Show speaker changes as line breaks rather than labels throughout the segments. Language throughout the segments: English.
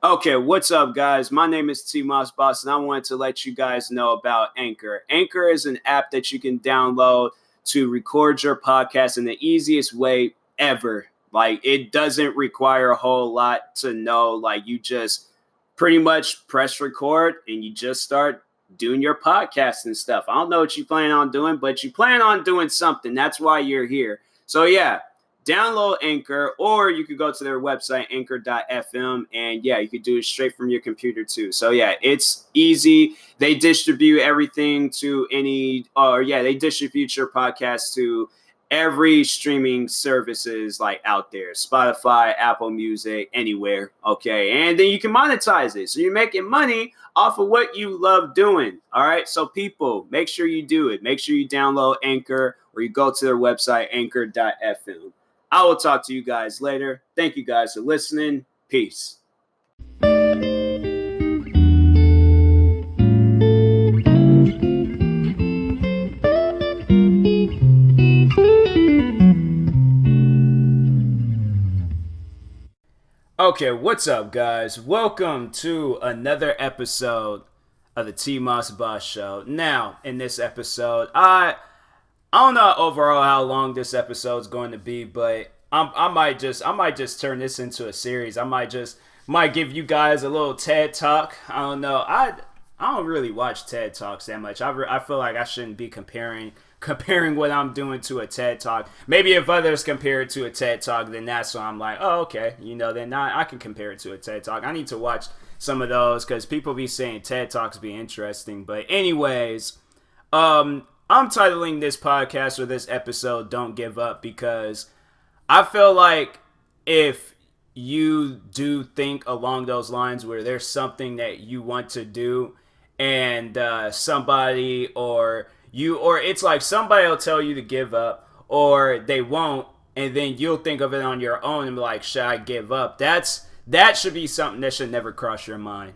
Okay, what's up, guys? My name is TMossBoss, and I wanted to let you guys know about Anchor. Anchor is an app that you can download to record your podcast in the easiest way ever. Like, it doesn't require a whole lot to know. Like, you just pretty much press record and you just start doing your podcast and stuff. I don't know what you plan on doing, but you plan on doing something. That's why you're here. So, yeah, download Anchor, or you could go to their website, anchor.fm, and yeah, you could do it straight from your computer too. So yeah, it's easy. They distribute everything to they distribute your podcast to every streaming services like out there, Spotify, Apple Music, anywhere. Okay, and then you can monetize it, so you're making money off of what you love doing. All right, so people, make sure you do it. Make sure you download Anchor, or you go to their website, anchor.fm. I will talk to you guys later. Thank you guys for listening. Peace. Okay, what's up, guys? Welcome to another episode of the TMossBoss Show. Now, in this episode, I don't know overall how long this episode is going to be, but I might just turn this into a series. Might give you guys a little TED talk. I don't know. I don't really watch TED talks that much. I feel like I shouldn't be comparing what I'm doing to a TED talk. Maybe if others compare it to a TED talk, then that's when I'm like, oh, okay, then I can compare it to a TED talk. I need to watch some of those because people be saying TED talks be interesting. But anyways, I'm titling this podcast or this episode "Don't Give Up" because I feel like if you do think along those lines where there's something that you want to do and somebody or it's like somebody will tell you to give up or they won't, and then you'll think of it on your own and be like, should I give up? That should be something that should never cross your mind.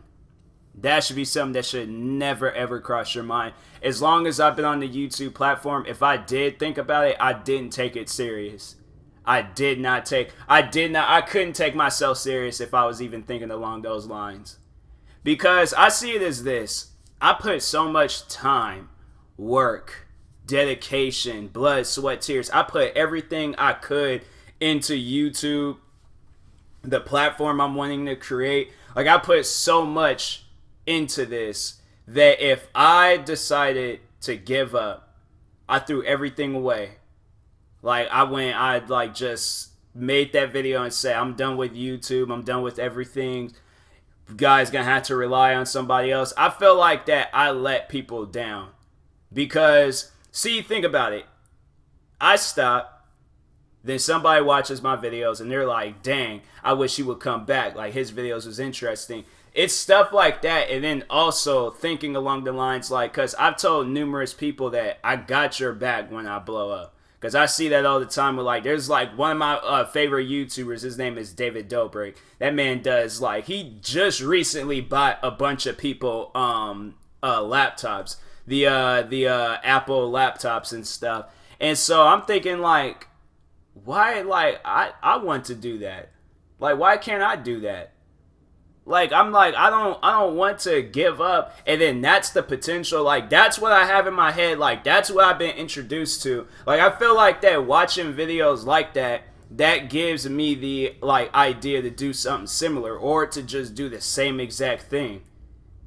That should be something that should never ever cross your mind. As long as I've been on the YouTube platform, if I did think about it, I didn't take it serious. I couldn't take myself serious if I was even thinking along those lines. Because I see it as this. I put so much time, work, dedication, blood, sweat, tears. I put everything I could into YouTube, the platform I'm wanting to create. Like, I put so much into this that if I decided to give up, I threw everything away. Like, I just made that video and said, I'm done with YouTube. I'm done with everything. You guys gonna have to rely on somebody else. I feel like that I let people down. Because, see, think about it. I stop, then somebody watches my videos and they're like, dang, I wish he would come back. Like, his videos was interesting. It's stuff like that, and then also thinking along the lines like, because I've told numerous people that I got your back when I blow up. Because I see that all the time with, like, there's, like, one of my favorite YouTubers, his name is David Dobrik. That man does, like, he just recently bought a bunch of people laptops. The Apple laptops and stuff. And so I'm thinking, like, why, like, I want to do that. Like, why can't I do that? Like, I'm like, I don't want to give up. And then that's the potential. Like, that's what I have in my head. Like, that's what I've been introduced to. Like, I feel like that watching videos like that gives me the, like, idea to do something similar or to just do the same exact thing.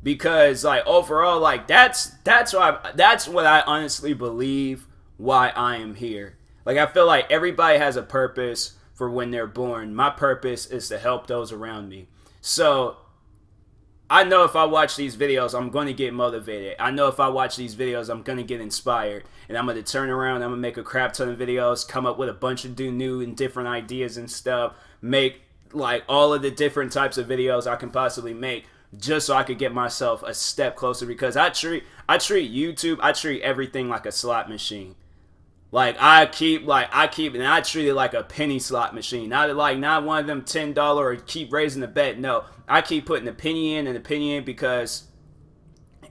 Because, like, overall, like, that's what I honestly believe why I am here. Like, I feel like everybody has a purpose for when they're born. My purpose is to help those around me. So, I know if I watch these videos, I'm going to get motivated. I know if I watch these videos, I'm going to get inspired. And I'm going to turn around, I'm going to make a crap ton of videos, come up with a bunch of new and different ideas and stuff, make, like, all of the different types of videos I can possibly make, just so I could get myself a step closer. Because I treat YouTube, I treat everything like a slot machine. Like, I treat it like a penny slot machine. Not one of them $10 or keep raising the bet. No, I keep putting a penny in and a penny in because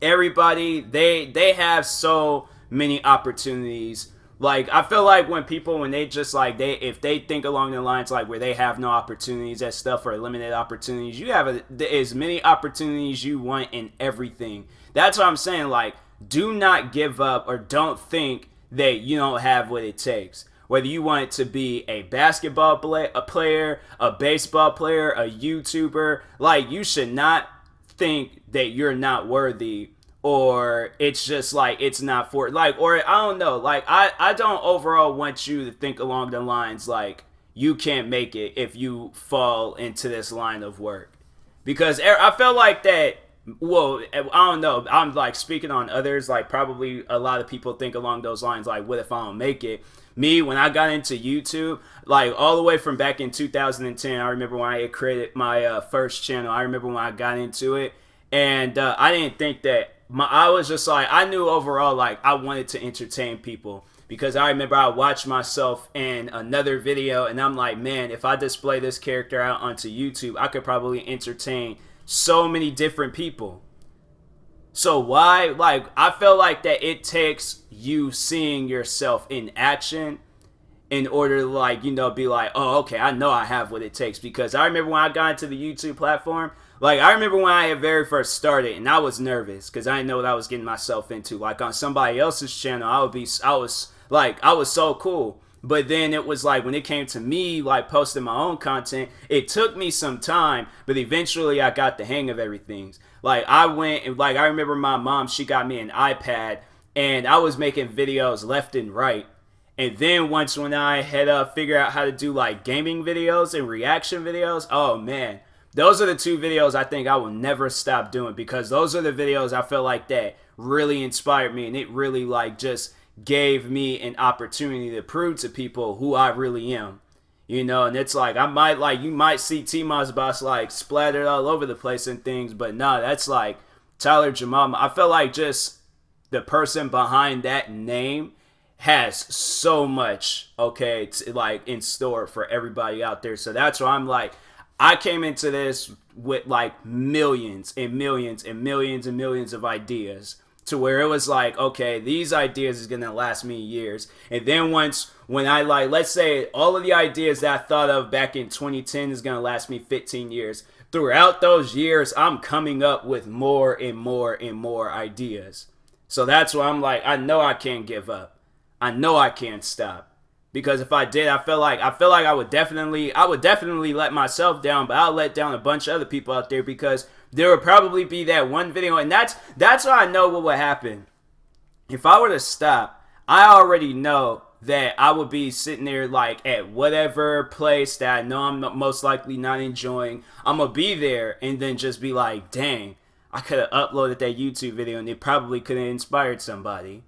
everybody, they have so many opportunities Like, I feel like when people, when they just like, if they think along the lines like where they have no opportunities at stuff or limited opportunities, you have as many opportunities you want in everything. That's what I'm saying. Like, do not give up or don't think that you don't have what it takes. Whether you want to be a basketball player, a baseball player, a YouTuber, like, you should not think that you're not worthy, or it's just like it's not for, like, or I don't know, like, I don't overall want you to think along the lines like you can't make it if you fall into this line of work, because I feel like that. Well, I don't know, I'm like speaking on others, like probably a lot of people think along those lines like, what if I don't make it? Me, when I got into YouTube, like all the way from back in 2010, I remember when I had created my first channel. I remember when I got into it, and I didn't think that I was just like, I knew overall like I wanted to entertain people, because I remember I watched myself in another video and I'm like, man, if I display this character out onto YouTube, I could probably entertain so many different people. So why, like, I feel like that it takes you seeing yourself in action in order to, like, you know, be like, oh, okay, I know I have what it takes. Because I remember when I got into the YouTube platform, like, I remember when I had very first started, and I was nervous because I didn't know what I was getting myself into. Like, on somebody else's channel, I was so cool. But then it was like, when it came to me, like, posting my own content, it took me some time, but eventually I got the hang of everything. Like, I went, and like, I remember my mom, she got me an iPad, and I was making videos left and right. And then once when I had figured out how to do, like, gaming videos and reaction videos, oh, man. Those are the two videos I think I will never stop doing, because those are the videos I feel like that really inspired me, and it really, like, just gave me an opportunity to prove to people who I really am, you know. And it's like, I might, like, you might see TMossBoss like splattered all over the place and things, but nah, that's like Tyler Jamal. I feel like just the person behind that name has so much, okay, like in store for everybody out there. So that's why I'm like, I came into this with like millions and millions and millions and millions of ideas, to where it was like, okay, these ideas is gonna last me years. And then when I, like, let's say all of the ideas that I thought of back in 2010 is gonna last me 15 years. Throughout those years, I'm coming up with more and more and more ideas. So that's why I'm like, I know I can't give up. I know I can't stop. Because if I did, I feel like I would definitely let myself down, but I'll let down a bunch of other people out there, because there would probably be that one video, and that's why I know what would happen. If I were to stop, I already know that I would be sitting there like at whatever place that I know I'm most likely not enjoying. I'm gonna be there and then just be like, dang, I could have uploaded that YouTube video and it probably could have inspired somebody.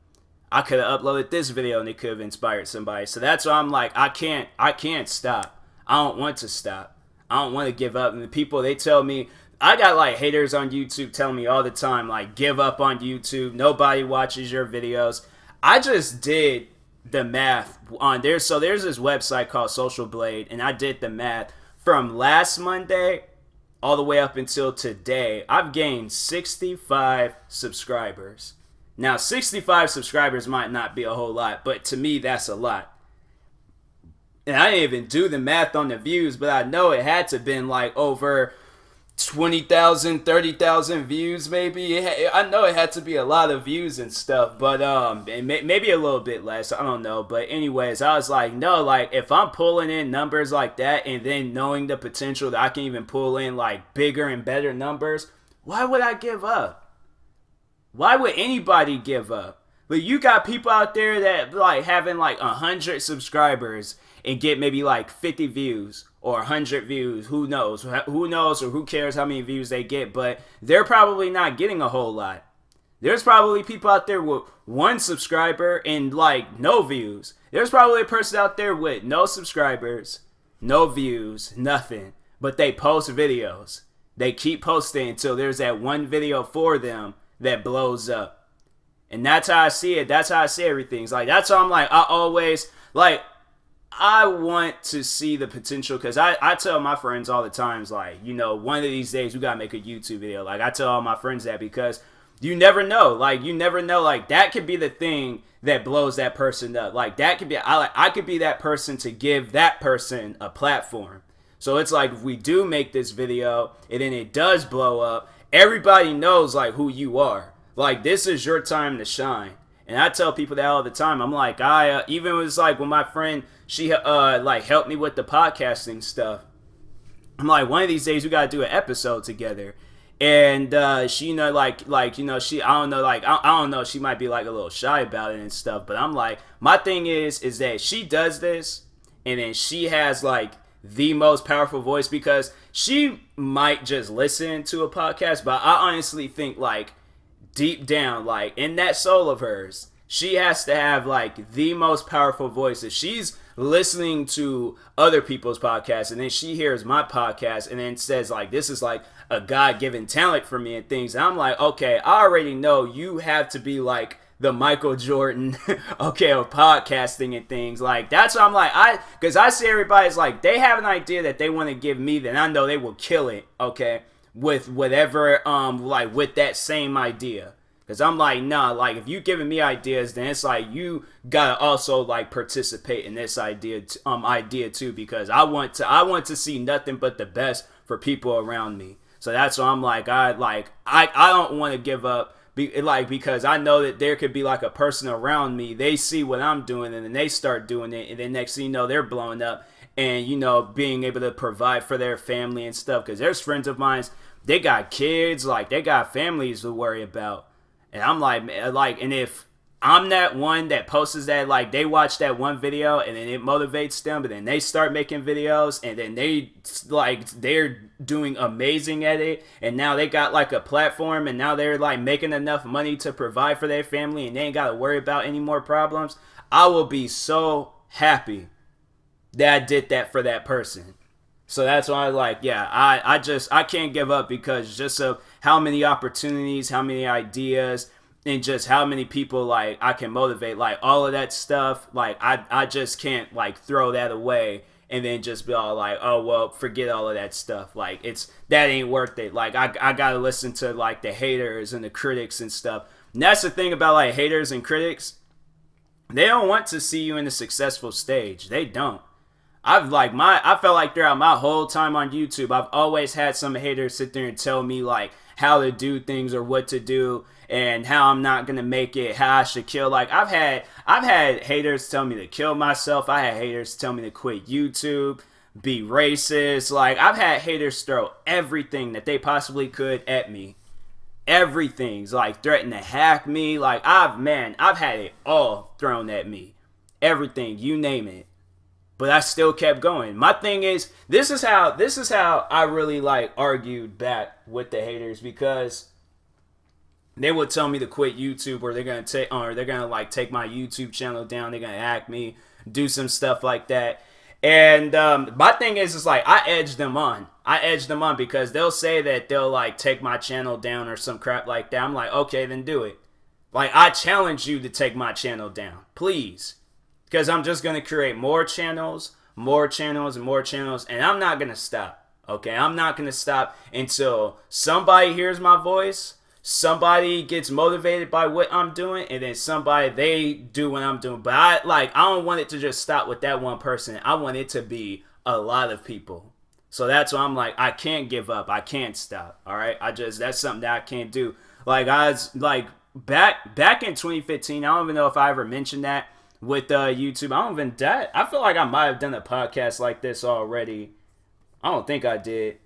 I could have uploaded this video and it could have inspired somebody. So that's why I'm like, I can't stop. I don't want to stop. I don't want to give up. And the people, they tell me, I got like haters on YouTube telling me all the time, like, give up on YouTube. Nobody watches your videos. I just did the math on there. So there's this website called Social Blade, and I did the math from last Monday all the way up until today. I've gained 65 subscribers. Now, 65 subscribers might not be a whole lot, but to me, that's a lot. And I didn't even do the math on the views, but I know it had to have been like over 20,000, 30,000 views, maybe. I know it had to be a lot of views and stuff, but maybe a little bit less. I don't know. But anyways, I was like, no, like, if I'm pulling in numbers like that, and then knowing the potential that I can even pull in like bigger and better numbers, why would I give up? Why would anybody give up? But you got people out there that like having like 100 subscribers and get maybe like 50 views or 100 views. Who knows? Who knows, or who cares how many views they get? But they're probably not getting a whole lot. There's probably people out there with 1 subscriber and like no views. There's probably a person out there with no subscribers, no views, nothing. But they post videos. They keep posting until there's that one video for them that blows up. And that's how I see it. That's how I see everything. It's like, that's how I'm like, I always, like, I want to see the potential, because I tell my friends all the times, like, you know, one of these days we gotta make a YouTube video. Like, I tell all my friends that, because You never know. Like, you never know. Like, that could be the thing that blows that person up. Like, that could be, I could be that person to give that person a platform. So it's like, if we do make this video and then it does blow up, everybody knows like who you are. Like, this is your time to shine. And I tell people that all the time. I'm like, even was like when my friend, she like helped me with the podcasting stuff. I'm like, one of these days we gotta do an episode together. And she, she, I don't know, like, I don't know, she might be like a little shy about it and stuff. But I'm like, my thing is that she does this, and then she has like the most powerful voice, because she might just listen to a podcast, but I honestly think like deep down, like in that soul of hers, she has to have like the most powerful voice. If she's listening to other people's podcasts and then she hears my podcast and then says like, this is like a God-given talent for me and things, and I'm like, okay, I already know you have to be like the Michael Jordan, okay, of podcasting and things. Like, that's what I'm like, because I see everybody's like, they have an idea that they want to give me, then I know they will kill it, okay, with whatever, like, with that same idea. Because I'm like, nah, like, if you giving me ideas, then it's like, you gotta also, like, participate in this idea too, because I want to see nothing but the best for people around me. So that's why I'm like, I don't want to give up. Because I know that there could be like a person around me, they see what I'm doing and then they start doing it, and then next thing you know, they're blowing up and, you know, being able to provide for their family and stuff. Because there's friends of mine, they got kids, like they got families to worry about. And I'm like, and if I'm that one that posts that, like, they watch that one video and then it motivates them, but then they start making videos and then they're doing amazing at it, and now they got like a platform, and now they're like making enough money to provide for their family, and they ain't got to worry about any more problems. I will be so happy that I did that for that person. So that's why I can't give up, because just of how many opportunities, how many ideas, and just how many people like I can motivate, like all of that stuff, like I just can't like throw that away and then just be all like, oh well, forget all of that stuff. Like, that ain't worth it. Like, I gotta listen to like the haters and the critics and stuff. And that's the thing about like haters and critics. They don't want to see you in a successful stage. They don't. I felt like throughout my whole time on YouTube, I've always had some haters sit there and tell me like how to do things or what to do, and how I'm not gonna make it, how I should kill. Like, I've had haters tell me to kill myself. I had haters tell me to quit YouTube, be racist. Like, I've had haters throw everything that they possibly could at me. Everything's like threaten to hack me. Like, I've had it all thrown at me. Everything, you name it. But I still kept going. My thing is, this is how I really like argued back with the haters, because they would tell me to quit YouTube, or they're gonna like take my YouTube channel down. They're gonna hack me, do some stuff like that. And my thing is like, I edge them on. Because they'll say that they'll like take my channel down or some crap like that. I'm like, okay, then do it. Like, I challenge you to take my channel down, please. Because I'm just going to create more channels, and more channels, and I'm not going to stop, okay? I'm not going to stop until somebody hears my voice, somebody gets motivated by what I'm doing, and then they do what I'm doing. But I don't want it to just stop with that one person. I want it to be a lot of people. So that's why I'm like, I can't give up. I can't stop, all right? That's something that I can't do. Like, I was, like, back in 2015, I don't even know if I ever mentioned that with YouTube. I feel like I might have done a podcast like this already. I don't think I did.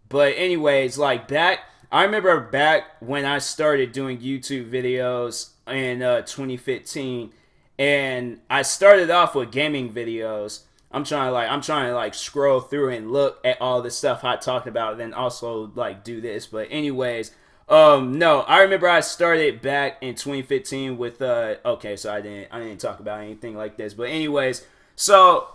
But anyways, like, I remember back when I started doing YouTube videos in 2015, and I started off with gaming videos. I'm trying to scroll through and look at all the stuff I talked about, and then also like do this. But anyways, no, I remember I started back in 2015 with okay, so I didn't talk about anything like this. But anyways, so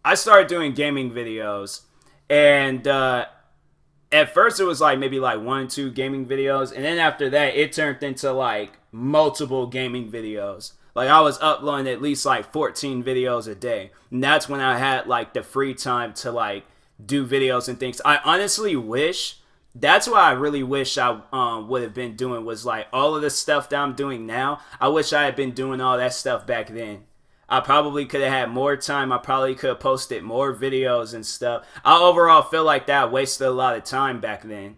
I started doing gaming videos, and at first it was like maybe like 1 or 2 gaming videos, and then after that it turned into like multiple gaming videos. Like, I was uploading at least like 14 videos a day, and that's when I had like the free time to like do videos and things. I honestly wish That's what I really wish I would have been doing, was like all of the stuff that I'm doing now. I wish I had been doing all that stuff back then. I probably could have had more time. I probably could have posted more videos and stuff. I overall feel like that I wasted a lot of time back then.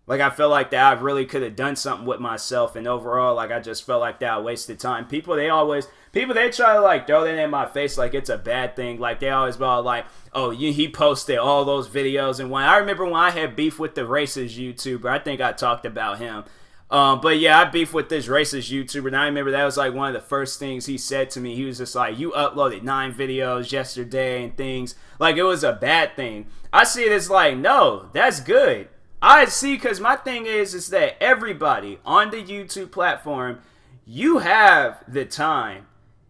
Like, I feel like that I really could have done something with myself, and overall, like, I just felt like that I wasted time. People, they try to, like, throw that in my face like it's a bad thing. Like, they always be all like, oh, he posted all those videos. And when I remember when I had beef with the racist YouTuber, I think I talked about him. But yeah, I beefed with this racist YouTuber, and I remember that was like one of the first things he said to me. He was just like, you uploaded 9 videos yesterday and things. Like, it was a bad thing. I see it as like, no, that's good. I see, because my thing is that everybody on the YouTube platform, you have the time.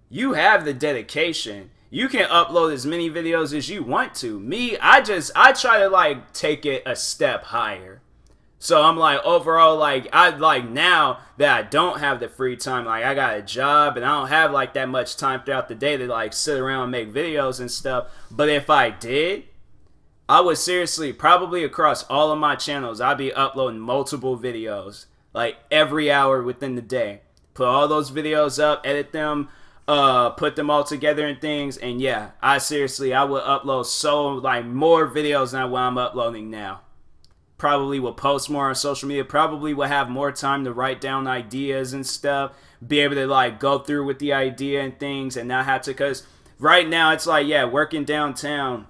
You have the dedication. You can upload as many videos as you want to. Me, I try to like take it a step higher. So I'm like, overall, like, I like now that I don't have the free time, like, I got a job and I don't have like that much time throughout the day to like sit around and make videos and stuff. But if I did, I would seriously, probably across all of my channels, I'd be uploading multiple videos, like every hour within the day. Put all those videos up, edit them, put them all together and things. And yeah, I would upload so like more videos than what I'm uploading now. Probably will post more on social media, probably will have more time to write down ideas and stuff, be able to like go through with the idea and things and not have to, because right now it's like, yeah, working downtown,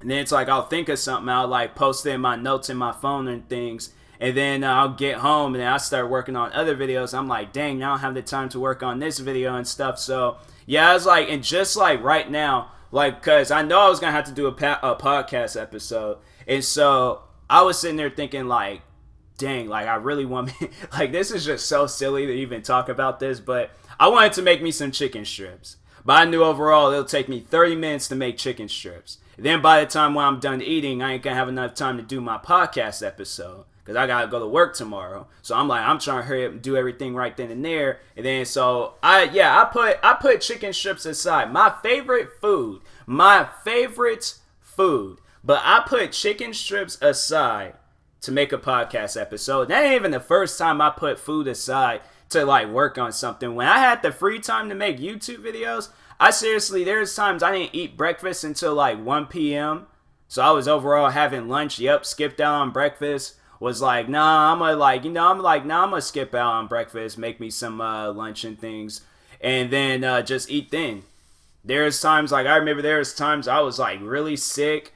and then it's like I'll think of something, I'll like post it in my notes in my phone and things, and then I'll get home and then I'll start working on other videos. I'm like, dang, now I don't have the time to work on this video and stuff. So yeah, I was like, and just like right now, like, because I know I was going to have to do a podcast episode, and so I was sitting there thinking like, dang, like I really want me, like this is just so silly to even talk about this, but I wanted to make me some chicken strips. But I knew overall it'll take me 30 minutes to make chicken strips. And then by the time when I'm done eating, I ain't gonna have enough time to do my podcast episode, because I gotta go to work tomorrow. So I'm like, I'm trying to hurry up and do everything right then and there. And then so I put chicken strips aside. My favorite food. But I put chicken strips aside to make a podcast episode. That ain't even the first time I put food aside to like work on something. When I had the free time to make YouTube videos, there's times I didn't eat breakfast until like 1 p.m. So I was overall having lunch. Yep, skipped out on breakfast. Was like, nah, I'm gonna skip out on breakfast, make me some lunch and things, and then just eat then. There's times, like I remember there's times I was like really sick.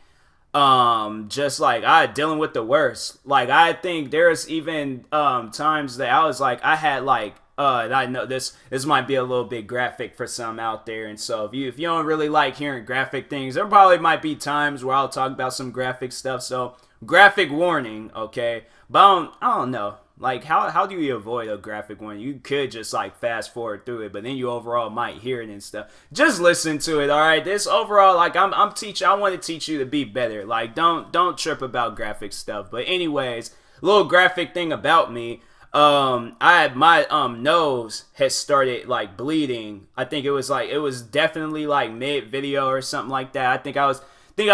Just like I dealing with the worst. Like I think there's even times that I was like, I had like I know this might be a little bit graphic for some out there, and so if you don't really like hearing graphic things, there probably might be times where I'll talk about some graphic stuff. So graphic warning, okay? But I don't know. Like, how do you avoid a graphic warning? You could just, like, fast forward through it, but then you overall might hear it and stuff. Just listen to it, all right? This overall, like, I want to teach you to be better. Like, don't trip about graphic stuff. But anyways, little graphic thing about me, my nose has started, like, bleeding. I think it was definitely, like, mid-video or something like that. I think I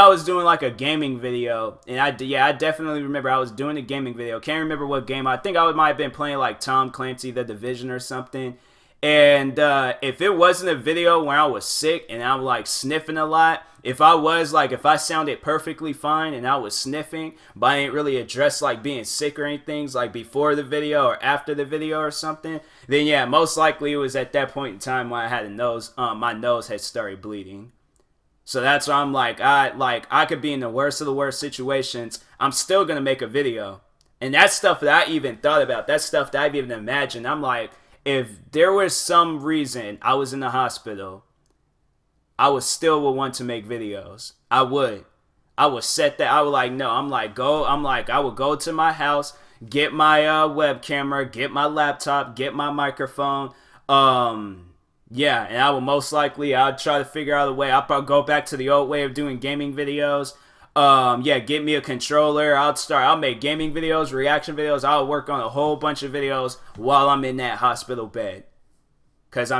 was doing like a gaming video, and I definitely remember I was doing a gaming video. Can't remember what game. I think I might have been playing like Tom Clancy The Division or something. And if it wasn't a video where I was sick and I was like sniffing a lot, if I sounded perfectly fine and I was sniffing, but I didn't really address like being sick or anything, like before the video or after the video or something, then yeah, most likely it was at that point in time when I had my nose had started bleeding. So that's why I'm like, I could be in the worst of the worst situations. I'm still going to make a video. And that's stuff that I even thought about. That's stuff that I've even imagined. I'm like, if there was some reason I was in the hospital, I would want to make videos. I would set that. I would like, no, I would go to my house, get my web camera, get my laptop, get my microphone, yeah, and I will most likely, I'll try to figure out a way. I'll probably go back to the old way of doing gaming videos. Get me a controller. I'll make gaming videos, reaction videos. I'll work on a whole bunch of videos while I'm in that hospital bed. Cause I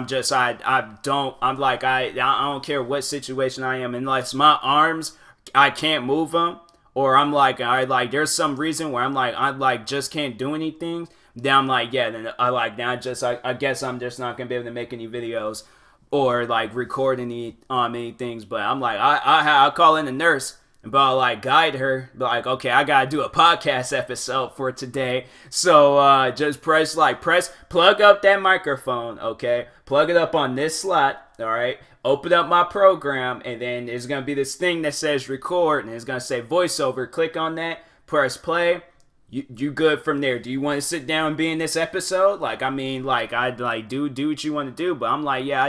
don't care what situation I am, unless my arms, I can't move them, or I'm like, I like there's some reason where I'm like I like just can't do anything, then I'm like, yeah, then I like now I guess I'm just not gonna be able to make any videos or like record any things. But I'm like I call in the nurse, but I'll like guide her, but like, okay, I gotta do a podcast episode for today, so just plug up that microphone, okay, plug it up on this slot, all right, open up my program, and then there's gonna be this thing that says record, and it's gonna say voiceover. Click on that, press play. You good from there. Do you want to sit down and be in this episode? Like, I mean, like, I'd like do what you want to do, but I'm like, yeah,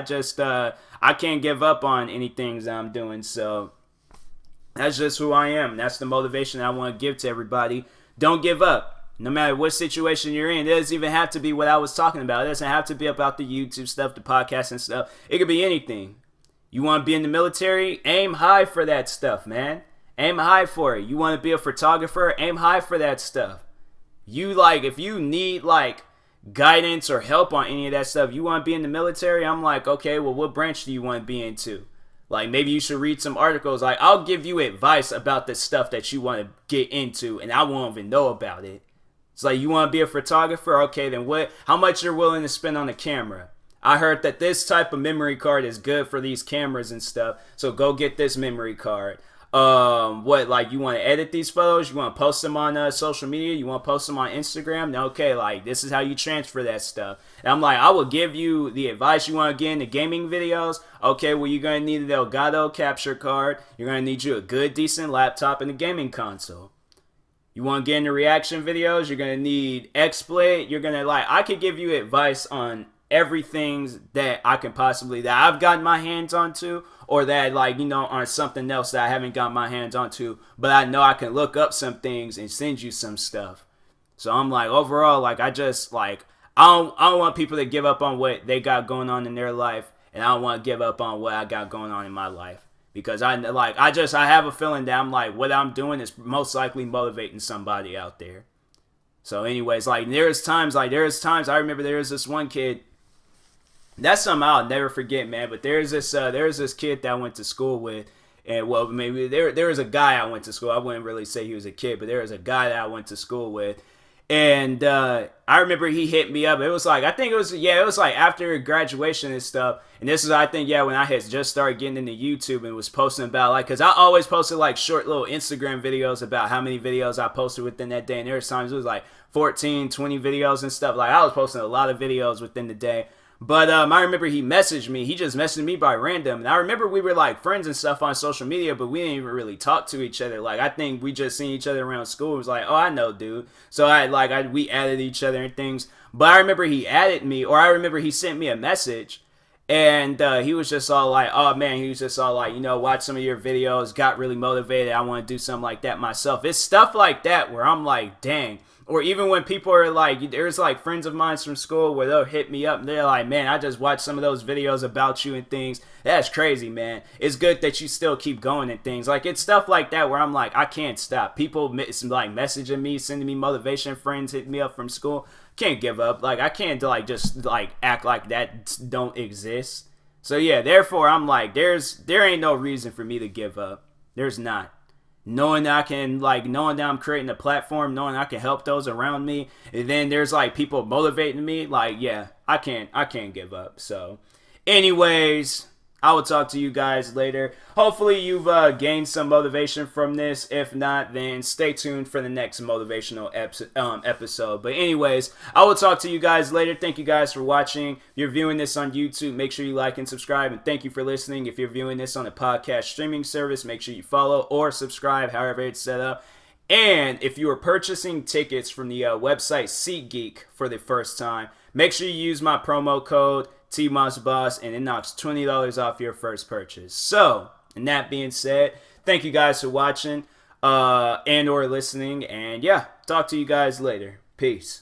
I can't give up on anything that I'm doing. So that's just who I am. That's the motivation I want to give to everybody. Don't give up. No matter what situation you're in. It doesn't even have to be what I was talking about. It doesn't have to be about the YouTube stuff, the podcast and stuff. It could be anything. You want to be in the military? Aim high for that stuff, man. Aim high for it. You want to be a photographer? Aim high for that stuff. You like, if you need like guidance or help on any of that stuff, you want to be in the military? I'm like, okay, well, what branch do you want to be into? Like, maybe you should read some articles. Like, I'll give you advice about the stuff that you want to get into, and I won't even know about it. It's like, you want to be a photographer? Okay, then how much you're willing to spend on a camera? I heard that this type of memory card is good for these cameras and stuff, so go get this memory card. Like, you want to edit these photos? You want to post them on social media? You want to post them on Instagram? Okay, like, this is how you transfer that stuff. And I'm like, I will give you the advice. You want to get into gaming videos? Okay, well, you're going to need an Elgato capture card. You're going to need you a good, decent laptop and a gaming console. You want to get into reaction videos? You're going to need XSplit. You're going to, like, I could give you advice on everything that I can possibly, that I've gotten my hands onto, or that, like, you know, on something else that I haven't got my hands onto, but I know I can look up some things and send you some stuff. So I'm like, overall, like, I just, like, I don't want people to give up on what they got going on in their life, and I don't want to give up on what I got going on in my life, because I have a feeling that I'm like, what I'm doing is most likely motivating somebody out there. So anyways, like, there's times I remember there was this one kid. That's something I'll never forget, man. But there's this kid that I went to school with, and well, maybe there was a guy I went to school. I wouldn't really say he was a kid, but there was a guy that I went to school with, and I remember he hit me up. It was like, it was like after graduation and stuff. And this is, I think, when I had just started getting into YouTube and was posting about, like, because I always posted like short little Instagram videos about how many videos I posted within that day, and there was times it was like 14, 20 videos and stuff. Like, I was posting a lot of videos within the day. But I remember he messaged me. He just messaged me by random. And I remember we were like friends and stuff on social media, but we didn't even really talk to each other. Like, I think we just seen each other around school. It was like, oh, I know, dude. So we added each other and things. But I remember he added me, or I remember he sent me a message. And he was just all like, oh man, he was just all like, you know, watch some of your videos, got really motivated. I want to do something like that myself. It's stuff like that where I'm like, dang. Or even when people are like, there's like friends of mine from school where they'll hit me up and they're like, man, I just watched some of those videos about you and things. That's crazy, man. It's good that you still keep going and things. Like, it's stuff like that where I'm like, I can't stop. People like messaging me, sending me motivation, friends hitting me up from school. Can't give up. Like, I can't like just like act like that don't exist. So yeah, therefore I'm like, there ain't no reason for me to give up. There's not. Knowing that I'm creating a platform, knowing I can help those around me, and then there's like people motivating me, like, yeah, I can't give up. So anyways, I will talk to you guys later. Hopefully you've gained some motivation from this. If not, then stay tuned for the next motivational episode. But anyways, I will talk to you guys later. Thank you guys for watching. If you're viewing this on YouTube, make sure you like and subscribe. And thank you for listening. If you're viewing this on a podcast streaming service, make sure you follow or subscribe, however it's set up. And if you are purchasing tickets from the website SeatGeek for the first time, make sure you use my promo code TMossBoss, and it knocks $20 off your first purchase. So, and that being said, thank you guys for watching and or listening, and yeah, talk to you guys later. Peace.